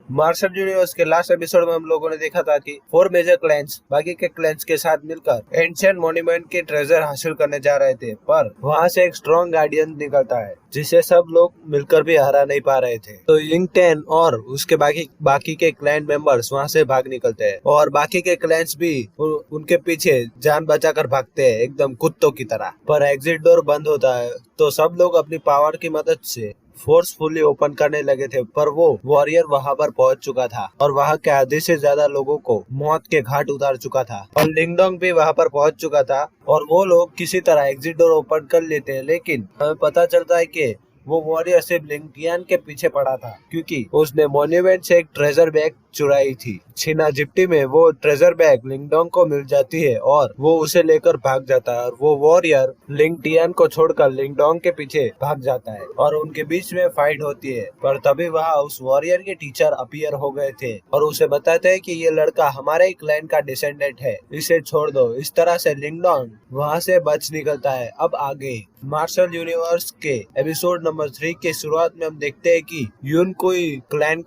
Martial universe के last episode में हम लोगों ने देखा था कि 4 मेजर क्लैंस बाकी के क्लैंस के साथ मिलकर एंशिएंट मॉन्यूमेंट के ट्रेजर हासिल करने जा रहे थे, पर वहां से एक स्ट्रॉन्ग गार्डियन निकलता है जिसे सब लोग मिलकर भी हरा नहीं पा रहे थे। तो यिंग टेन और उसके बाकी के क्लैन मेंबर्स वहां से भाग निकलते हैं और बाकी के क्लैंस भी उनके पीछे जान बचाकर भागते हैं एकदम कुत्तों की तरह। पर एग्जिट डोर बंद होता है तो सब लोग अपनी पावर की मदद से फोर्सफुली ओपन करने लगे थे, पर वो वॉरियर वहां पर पहुंच चुका था और वहां के आधे से ज्यादा लोगों को मौत के घाट उतार चुका था। और लिंगडोंग भी वहां पर पहुंच चुका था और वो लोग किसी तरह एग्जिट डोर ओपन कर लेते हैं, लेकिन हमें पता चलता है कि वो वॉरियर सिर्फ लिंगटियान के पीछे पड़ा था क्योंकि उसने मॉन्यूमेंट से एक ट्रेजर बैग चुराई थी। छिना झिपटी में वो ट्रेजर बैग लिंगडोंग को मिल जाती है और वो उसे लेकर भाग जाता है और वो वॉरियर लिंगटियान को छोड़कर लिंगडोंग के पीछे भाग जाता है और उनके बीच में फाइट होती है। पर तभी वहाँ उस वॉरियर के टीचर अपीयर हो गए थे और उसे बताते हैं कि ये लड़का हमारे ही क्लैन का डिसेंडेंट है, इसे छोड़ दो। इस तरह से लिंगडोंग वहाँ से बच निकलता है। अब आगे मार्शल यूनिवर्स के एपिसोड नंबर 3 के शुरुआत में हम देखते हैं कि यून कोई क्लैन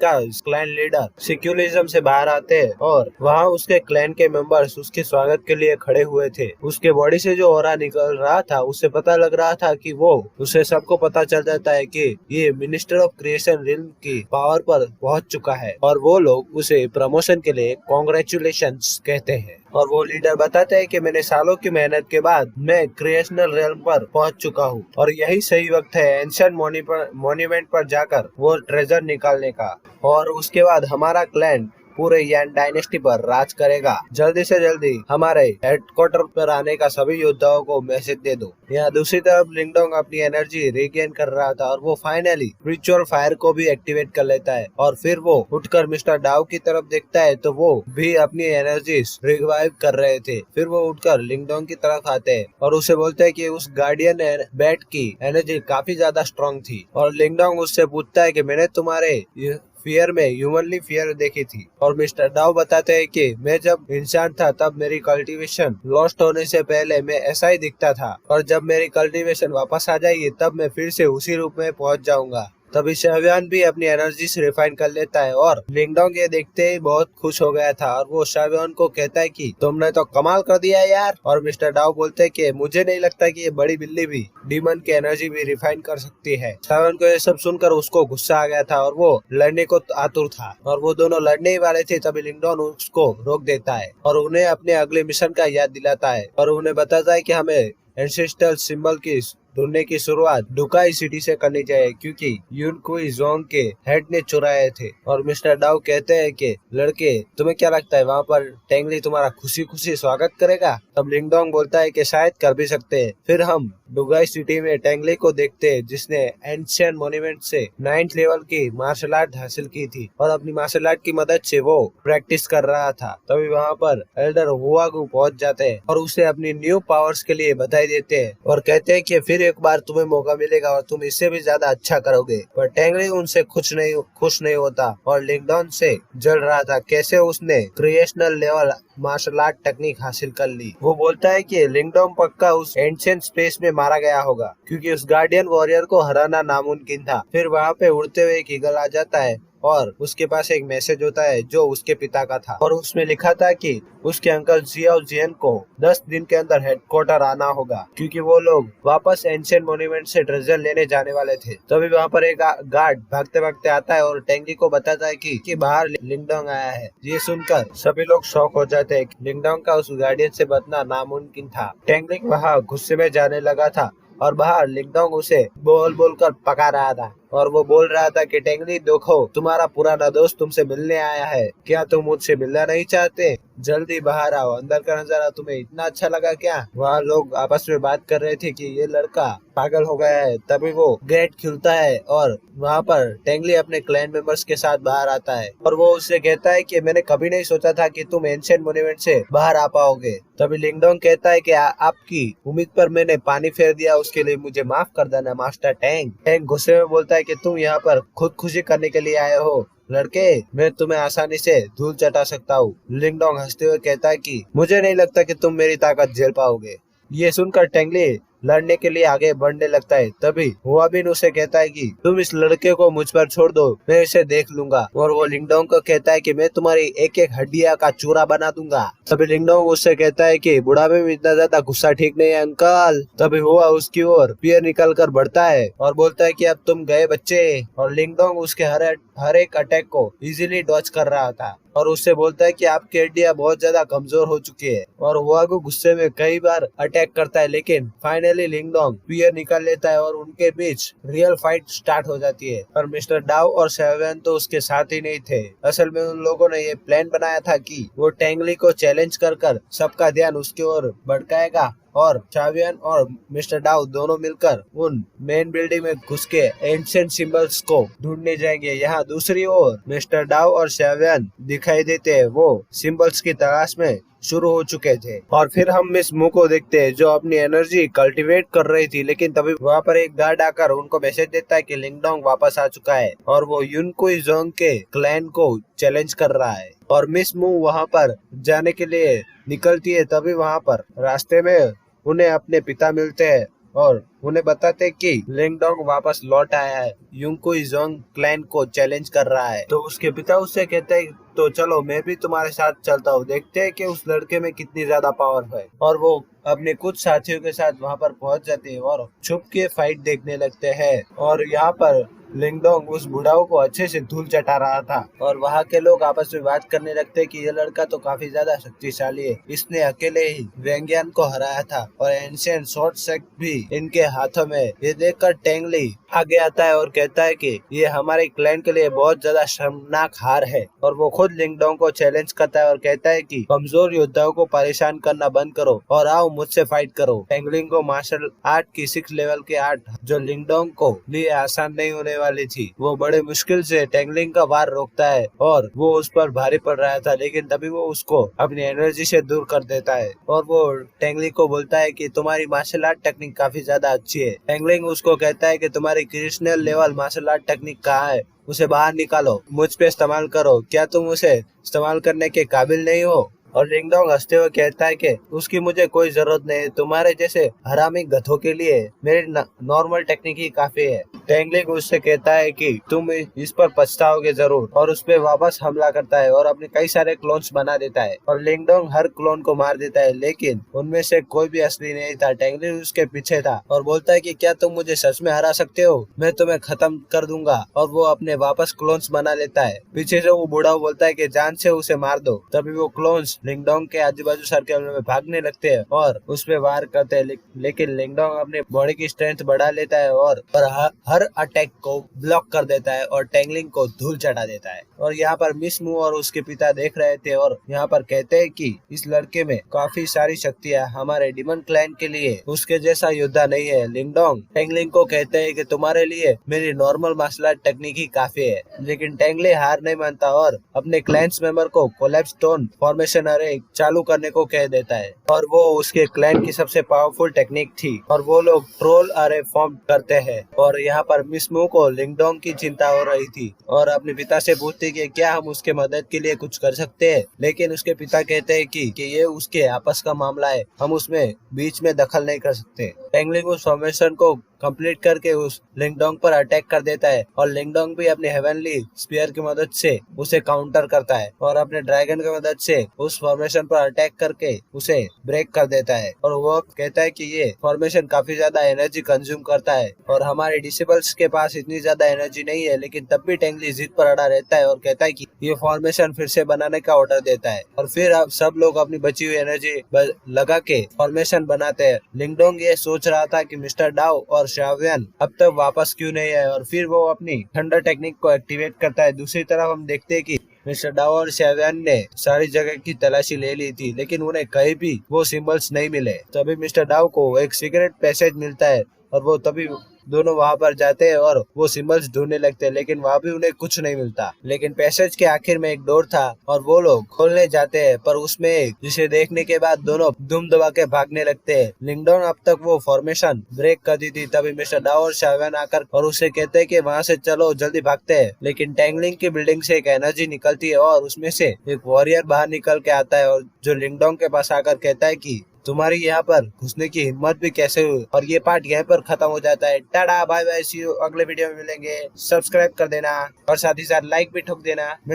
लीडर सिक्युलिज्म से बाहर आते हैं और वहाँ उसके क्लैन के मेंबर्स उसके स्वागत के लिए खड़े हुए थे। उसके बॉडी से जो ऑरा निकल रहा था उससे पता लग रहा था कि वो उसे सबको पता चल जाता है कि ये मिनिस्टर ऑफ क्रिएशन रिल्म की पावर पर पहुंच चुका है और वो लोग उसे प्रमोशन के लिए कॉन्ग्रेचुलेशंस कहते हैं। और वो लीडर बताते हैं कि मैंने सालों की मेहनत के बाद मैं क्रिएशनल रिल्म पर पहुंच चुका हूं और यही सही वक्त है एंशिएंट मॉन्यूमेंट पर जाकर वो ट्रेजर निकालने का और उसके बाद हमारा क्लैन पूरे यान डायनेस्टी पर राज करेगा। जल्दी से जल्दी हमारे हेडक्वार्टर पर आने का सभी योद्धाओं को मैसेज दे दो। यहाँ दूसरी तरफ लिंगडोंग अपनी एनर्जी रिगेन कर रहा था और वो फाइनली रिचुअल फायर को भी एक्टिवेट कर लेता है और फिर वो उठकर मिस्टर डाउ की तरफ देखता है तो वो भी अपनी एनर्जी रिवाइव कर रहे थे। फिर वो उठकर लिंगडोंग की तरफ आते हैं और उसे बोलते हैं कि उस गार्डियन बैट की एनर्जी काफी ज्यादा स्ट्रॉन्ग थी और लिंगडोंग उससे पूछता है कि मैंने तुम्हारे फियर में ह्यूमनली फियर देखी थी और मिस्टर डाउ बताते हैं कि मैं जब इंसान था तब मेरी कल्टीवेशन लॉस्ट होने से पहले मैं ऐसा ही दिखता था और जब मेरी कल्टीवेशन वापस आ जाएगी तब मैं फिर से उसी रूप में पहुंच जाऊंगा। तभी शावियान भी अपनी एनर्जी से रिफाइन कर लेता है और लिंगडोंग ये देखते ही बहुत खुश हो गया था और वो शावियान को कहता है कि तुमने तो कमाल कर दिया यार। और मिस्टर डाउ बोलते हैं कि मुझे नहीं लगता कि ये बड़ी बिल्ली भी डीमन की एनर्जी भी रिफाइन कर सकती है। शावियान को ये सब सुनकर उसको गुस्सा आ गया था और वो लड़ने को आतुर था और वो दोनों लड़ने ही वाले थे। तभी लिंगडोंग उसको रोक देता है और उन्हें अपने अगले मिशन का याद दिलाता है और उन्हें बताता है कि हमें एंसेस्ट्रल सिंबल की ढूंढने की शुरुआत डुकाई सिटी से करनी चाहिए क्योंकि यूनकुई जोंग के हेड ने चुराए थे। और मिस्टर डाउ कहते हैं कि लड़के तुम्हें क्या लगता है वहाँ पर टेंगली तुम्हारा खुशी खुशी स्वागत करेगा? तब लिंगडोंग बोलता है कि शायद कर भी सकते हैं। फिर हम डुगाई सिटी में टेंगली को देखते हैं जिसने एंशिएंट मॉन्यूमेंट से 9th लेवल की मार्शल आर्ट हासिल की थी और अपनी मार्शल आर्ट की मदद से वो प्रैक्टिस कर रहा था। तभी वहाँ पर एल्डर हुआगू पहुँच जाते हैं और उसे अपनी न्यू पावर्स के लिए बधाई देते हैं और कहते हैं कि फिर एक बार तुम्हें मौका मिलेगा और तुम इससे भी ज्यादा अच्छा करोगे। पर टेंगली उनसे खुश नहीं होता और लिंगडोंग से जल रहा था कैसे उसने creational level martial art technique हासिल कर ली। वो बोलता है कि लिंगडोंग पक्का उस एंशिएंट स्पेस में मारा गया होगा क्योंकि उस गार्डियन वॉरियर को हराना नामुमकिन था। फिर वहाँ पे उड़ते हुए एक ईगल आ जाता है और उसके पास एक मैसेज होता है जो उसके पिता का था और उसमें लिखा था कि उसके अंकल जियाओ जियन को 10 दिन के अंदर हेडक्वार्टर आना होगा क्योंकि वो लोग वापस एंशिएंट मॉन्यूमेंट से ट्रेजर लेने जाने वाले थे। तभी वहाँ पर एक गार्ड भागते भागते आता है और टेंगी को बताता है कि बाहर लिंगडोंग आया है। ये सुनकर सभी लोग शॉक हो जाते हैं। लिंगडोंग का उस गार्डियन से बचना नामुमकिन था। टेंगी वहाँ गुस्से में जाने लगा था और बाहर लिंगडोंग उसे बोल कर पका रहा था और वो बोल रहा था कि टेंगली देखो तुम्हारा पुराना दोस्त तुमसे मिलने आया है, क्या तुम मुझसे मिलना नहीं चाहते? जल्दी बाहर आओ, अंदर का नजारा तुम्हें इतना अच्छा लगा क्या? वहाँ लोग आपस में बात कर रहे थे कि ये लड़का पागल हो गया है। तभी वो गेट खुलता है और वहाँ पर टेंगली अपने क्लैन मेंबर्स के साथ बाहर आता है और वो उससे कहता है कि मैंने कभी नहीं सोचा था कि तुम एंशिएंट मॉन्यूमेंट से बाहर आ पाओगे। तभी लिंगडोंग कहता है कि आपकी उम्मीद पर मैंने पानी फेर दिया, उसके लिए मुझे माफ कर देना मास्टर टेंग। टेंग गुस्से में बोलता है कि तुम यहाँ पर खुदकुशी करने के लिए आए हो लड़के, मैं तुम्हें आसानी से धूल चटा सकता हूँ। लिंगडोंग हंसते हुए कहता है कि मुझे नहीं लगता कि तुम मेरी ताकत झेल पाओगे। ये सुनकर टेंगली लड़ने के लिए आगे बढ़ने लगता है। तभी हुआबिन उसे कहता है कि तुम इस लड़के को मुझ पर छोड़ दो, मैं इसे देख लूंगा। और वो लिंगडोंग को कहता है कि मैं तुम्हारी एक एक हड्डियां का चूरा बना दूंगा। तभी लिंगडोंग उससे कहता है कि बुढ़ापे में इतना ज्यादा गुस्सा ठीक नहीं है अंकल। तभी हुआ उसकी ओर पियर निकल कर बढ़ता है और बोलता है कि अब तुम गए बच्चे। और लिंगडोंग उसके हर एक अटैक को इजीली डॉच कर रहा था और उससे बोलता है कि आपकी हड्डियां बहुत ज्यादा कमजोर हो चुकी है। और हुआगो गुस्से में कई बार अटैक करता है, लेकिन फाइनली लिंगडोंग पियर निकाल लेता है और उनके बीच रियल फाइट स्टार्ट हो जाती है। और मिस्टर डाउ और सेवन तो उसके साथ ही नहीं थे। असल में उन लोगों ने ये प्लान बनाया था कि वो टेंगली को चैलेंज कर कर सबका ध्यान उसकी ओर भड़काएगा और चावियन और मिस्टर डाउ दोनों मिलकर उन मेन बिल्डिंग में घुस के एंशिएंट सिंबल्स को ढूंढने जाएंगे। यहाँ दूसरी ओर मिस्टर डाउ और चावियन दिखाई देते हैं, वो सिंबल्स की तलाश में शुरू हो चुके थे। और फिर हम मिस मू को देखते हैं जो अपनी एनर्जी कल्टीवेट कर रही थी, लेकिन तभी वहाँ पर एक गार्ड आकर उनको मैसेज देता है कि लिंगडोंग वापस आ चुका है और वो युनकुई जोंग के क्लैन को चैलेंज कर रहा है। और मिस मू वहाँ पर जाने के लिए निकलती है। तभी वहाँ पर रास्ते में उन्हें अपने पिता मिलते हैं और उन्हें बताते कि लिंगडोंग वापस लौट आया है, युनकुई जोंग क्लैन को चैलेंज कर रहा है। तो उसके पिता उससे कहते हैं तो चलो मैं भी तुम्हारे साथ चलता हूँ, देखते हैं कि उस लड़के में कितनी ज्यादा पावर है। और वो अपने कुछ साथियों के साथ वहाँ पर पहुँच जाते हैं और छुप के फाइट देखने लगते हैं। और यहाँ पर लिंगडोंग उस बुढ़ाऊ को अच्छे से धूल चटा रहा था और वहाँ के लोग आपस में बात करने लगते कि ये लड़का तो काफी ज्यादा शक्तिशाली है, इसने अकेले ही वेंगियान को हराया था और एंशिएंट शॉर्ट सेक भी इनके हाथों में। ये देखकर टेंगली आगे आता है और कहता है कि ये हमारे क्लैन के लिए बहुत ज्यादा शर्मनाक हार है। और वो खुद लिंगडोंग को चैलेंज करता है और कहता है कि कमजोर योद्धाओं को परेशान करना बंद करो और आओ मुझसे फाइट करो। टेंगलिंग को मार्शल आर्ट की 6 लेवल के आर्ट जो लिंगडोंग को लिए आसान नहीं होने वाली थी, वो बड़े मुश्किल से टेंगलिंग का वार रोकता है और वो उस पर भारी पड़ रहा था, लेकिन तभी वो उसको अपनी एनर्जी से दूर कर देता है। और वो टेंगलिंग को बोलता है कि तुम्हारी मार्शल आर्ट टेक्निक काफी ज्यादा अच्छी है। टेंगलिंग उसको कहता है कि तुम्हारी क्रिश्नल लेवल मार्शल आर्ट टेक्निक कहाँ है, उसे बाहर निकालो, मुझ पे इस्तेमाल करो, क्या तुम उसे इस्तेमाल करने के काबिल नहीं हो? और लिंगडोंग हंसते हुए कहता है कि उसकी मुझे कोई जरूरत नहीं, तुम्हारे जैसे हरामी गधों के लिए मेरी नॉर्मल टेक्निक ही काफी है। टेंगलिंग उससे कहता है कि तुम इस पर पछताओगे जरूर और उस पे वापस हमला करता है और अपने कई सारे क्लोन्स बना देता है। और लिंगडोंग हर क्लोन को मार देता है, लेकिन उनमें से कोई भी असली नहीं था। टेंगलिंग उसके पीछे था और बोलता है कि क्या तुम मुझे सच में हरा सकते हो, मैं तुम्हें खत्म कर दूंगा। और वो अपने वापस क्लोन्स बना लेता है। पीछे से वो बूढ़ा बोलता है कि जान से उसे मार दो। तभी वो क्लोन्स लिंगडोंग के आजू बाजू सर्कल में भागने लगते हैं और उस पे वार करते हैं, लेकिन लिंगडोंग अपने बॉडी की स्ट्रेंथ बढ़ा लेता है और हर अटैक को ब्लॉक कर देता है और टेंगलिंग को धूल चढ़ा देता है। और यहाँ पर मिस मू और उसके पिता देख रहे थे और यहाँ पर कहते हैं कि इस लड़के में काफी सारी शक्तियाँ हमारे डिमन क्लैन के लिए उसके जैसा योद्धा नहीं है। लिंगडोंग टेंगलिंग को कहते हैं कि तुम्हारे लिए मेरी नॉर्मल मार्शल आर्ट टेक्निक ही काफी है, लेकिन टेंगली हार नहीं मानता और अपने क्लैंस मेंबर को कोलैप्स स्टोन फॉर्मेशन अरे चालू करने को कह देता है। और वो उसके क्लैन की सबसे पावरफुल टेक्निक थी और वो लोग ट्रोल अरे फॉर्म करते हैं। और यहाँ पर मिस मू को लिंगडोंग की चिंता हो रही थी और अपने पिता से पूछती कि क्या हम उसके मदद के लिए कुछ कर सकते हैं, लेकिन उसके पिता कहते हैं कि ये उसके आपस का मामला है, हम उसमें बीच में दखल नहीं कर सकते। टेंगलिंग उस फॉर्मेशन को कंप्लीट करके उस लिंगडोंग पर अटैक कर देता है और लिंगडोंग भी अपने हेवनली स्पीयर की मदद से उसे काउंटर करता है और अपने ड्रैगन की मदद से उस फॉर्मेशन पर अटैक करके उसे ब्रेक कर देता है। और वो कहता है कि ये फॉर्मेशन काफी ज्यादा एनर्जी कंज्यूम करता है और हमारे डिसेबल्स के पास इतनी ज्यादा एनर्जी नहीं है, लेकिन तब भी टेंगली जिद पर अड़ा रहता है और कहता है कि ये फॉर्मेशन फिर से बनाने का ऑर्डर देता है। और फिर अब सब लोग अपनी बची हुई एनर्जी लगा के फॉर्मेशन बनाते हैं। लिंगडोंग ये सोच रहा था कि मिस्टर डाउ और शावियन अब तक वापस क्यों नहीं आए और फिर वो अपनी थंडर टेक्निक को एक्टिवेट करता है। दूसरी तरफ हम देखते हैं कि मिस्टर डाउ और शावियन ने सारी जगह की तलाशी ले ली थी, लेकिन उन्हें कहीं भी वो सिंबल्स नहीं मिले। तभी मिस्टर डाउ को एक सीक्रेट पैसेज मिलता है और वो तभी दोनों वहाँ पर जाते हैं और वो सिंबल्स ढूंढने लगते हैं, लेकिन वहाँ भी उन्हें कुछ नहीं मिलता। लेकिन पैसेज के आखिर में एक डोर था और वो लोग खोलने जाते हैं, पर उसमें एक जिसे देखने के बाद दोनों दुम दबा के भागने लगते हैं। लिंगडोंग अब तक वो फॉर्मेशन ब्रेक कर दी थी। तभी मिस्टर डाउ और शावियन आकर और उसे कहते हैं कि वहाँ से चलो जल्दी भागते हैं, लेकिन टेंगलिंग की बिल्डिंग से एक एनर्जी निकलती है और उसमें से एक वॉरियर बाहर निकल के आता है और जो लिंगडोंग के पास आकर कहता है कि तुम्हारी यहाँ पर घुसने की हिम्मत भी कैसे हुई। और ये पार्ट यहाँ पर खत्म हो जाता है। Tata bye bye, see you, अगले वीडियो में मिलेंगे। सब्सक्राइब कर देना और साथ ही साथ लाइक भी ठोक देना।